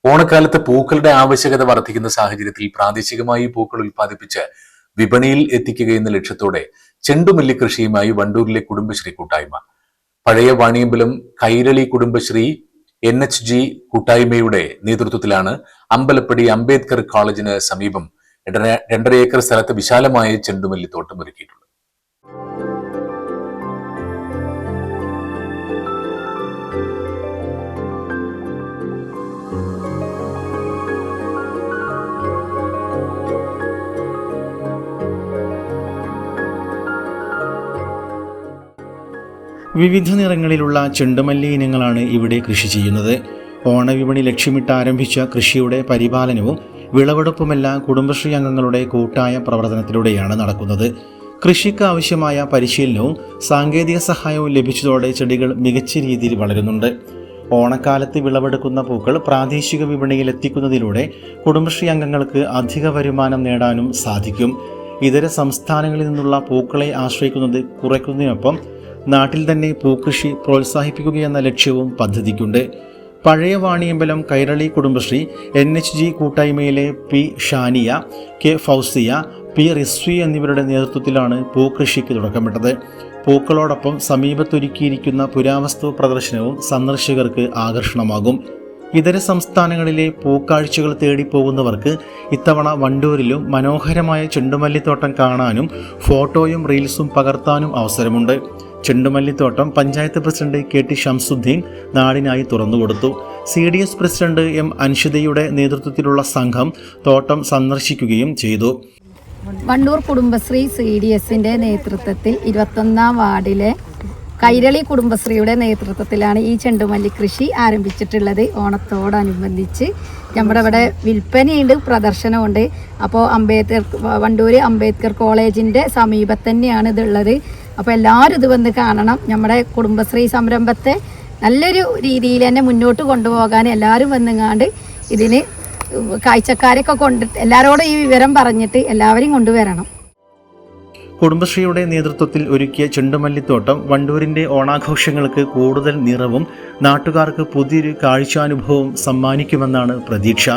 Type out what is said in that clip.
ഓണക്കാലത്ത് പൂക്കളുടെ ആവശ്യകത വർദ്ധിക്കുന്ന സാഹചര്യത്തിൽ പ്രാദേശികമായി പൂക്കൾ ഉൽപ്പാദിപ്പിച്ച് വിപണിയിൽ എത്തിക്കുക എന്ന ലക്ഷ്യത്തോടെ ചെണ്ടുമല്ലി കൃഷിയുമായി വണ്ടൂരിലെ കുടുംബശ്രീ കൂട്ടായ്മ. പഴയ വാണിയമ്പലം കൈരളി കുടുംബശ്രീ NHG കൂട്ടായ്മയുടെ നേതൃത്വത്തിലാണ് അമ്പലപ്പടി അംബേദ്കർ കോളേജിന് സമീപം 2.5 ഏക്കർ സ്ഥലത്ത് വിശാലമായ ചെണ്ടുമല്ലിത്തോട്ടം ഒരുക്കിയിട്ടുള്ളത്. വിവിധ നിറങ്ങളിലുള്ള ചെണ്ടുമല്ലി ഇനങ്ങളാണ് ഇവിടെ കൃഷി ചെയ്യുന്നത്. ഓണവിപണി ലക്ഷ്യമിട്ട് ആരംഭിച്ച കൃഷിയുടെ പരിപാലനവും വിളവെടുപ്പുമെല്ലാം കുടുംബശ്രീ അംഗങ്ങളുടെ കൂട്ടായ പ്രവർത്തനത്തിലൂടെയാണ് നടക്കുന്നത്. കൃഷിക്ക് ആവശ്യമായ പരിശീലനവും സാങ്കേതിക സഹായവും ലഭിച്ചതോടെ ചെടികൾ മികച്ച രീതിയിൽ വളരുന്നുണ്ട്. ഓണക്കാലത്ത് വിളവെടുക്കുന്ന പൂക്കൾ പ്രാദേശിക വിപണിയിൽ എത്തിക്കുന്നതിലൂടെ കുടുംബശ്രീ അംഗങ്ങൾക്ക് അധിക വരുമാനം നേടാനും സാധിക്കും. ഇതര സംസ്ഥാനങ്ങളിൽ നിന്നുള്ള പൂക്കളെ ആശ്രയിക്കുന്നത് കുറയ്ക്കുന്നതിനൊപ്പം നാട്ടിൽ തന്നെ പൂക്കൃഷി പ്രോത്സാഹിപ്പിക്കുകയെന്ന ലക്ഷ്യവും പദ്ധതിക്കുണ്ട്. പഴയ Vaniyambalam Kairali Kudumbashree NHG കൂട്ടായ്മയിലെ P. Shania, K. Fousiya, P. Rizvi എന്നിവരുടെ നേതൃത്വത്തിലാണ് പൂക്കൃഷിക്ക് തുടക്കമിട്ടത്. പൂക്കളോടൊപ്പം സമീപത്തൊരുക്കിയിരിക്കുന്ന പുരാവസ്തു പ്രദർശനവും സന്ദർശകർക്ക് ആകർഷണമാകും. ഇതര സംസ്ഥാനങ്ങളിലെ പൂക്കാഴ്ചകൾ തേടിപ്പോകുന്നവർക്ക് ഇത്തവണ വണ്ടൂരിലും മനോഹരമായ ചെണ്ടുമല്ലിത്തോട്ടം കാണാനും ഫോട്ടോയും റീൽസും പകർത്താനും അവസരമുണ്ട്. ചെണ്ടുമല്ലിത്തോട്ടം പഞ്ചായത്ത് പ്രസിഡന്റ് KT ഷംസുദ്ദീൻ നാടിനായി തുറന്നുകൊടുത്തു. CDS president M. അൻഷിതയുടെ നേതൃത്വത്തിലുള്ള സംഘം തോട്ടം സന്ദർശിക്കുകയും ചെയ്തു. വണ്ടൂർ കുടുംബശ്രീ CDSന്റെ നേതൃത്വത്തിൽ 21ാം വാർഡിലെ കൈരളി കുടുംബശ്രീയുടെ നേതൃത്വത്തിലാണ് ഈ ചെണ്ടുമല്ലി കൃഷി ആരംഭിച്ചിട്ടുള്ളത്. ഓണത്തോടനുബന്ധിച്ച് നമ്മുടെ ഇവിടെ വിൽപ്പനയുണ്ട്, പ്രദർശനമുണ്ട്. അപ്പോൾ വണ്ടൂർ അംബേദ്കർ കോളേജിൻ്റെ സമീപത്ത് തന്നെയാണ് ഇതുള്ളത്. അപ്പോൾ എല്ലാവരും ഇത് വന്ന് കാണണം. നമ്മുടെ കുടുംബശ്രീ സംരംഭത്തെ നല്ലൊരു രീതിയിൽ തന്നെ മുന്നോട്ട് കൊണ്ടുപോകാൻ എല്ലാവരും വന്നുങ്ങാണ്ട് ഇതിന് കാഴ്ചക്കാരൊക്കെ എല്ലാവരോടും ഈ വിവരം പറഞ്ഞിട്ട് എല്ലാവരും കൊണ്ടുവരണം. കുടുംബശ്രീയുടെ നേതൃത്വത്തിൽ ഒരുക്കിയ ചെണ്ടുമല്ലിത്തോട്ടം വണ്ടൂരിൻ്റെ ഓണാഘോഷങ്ങൾക്ക് കൂടുതൽ നിറവും നാട്ടുകാർക്ക് പുതിയൊരു കാഴ്ചാനുഭവവും സമ്മാനിക്കുമെന്നാണ് പ്രതീക്ഷ.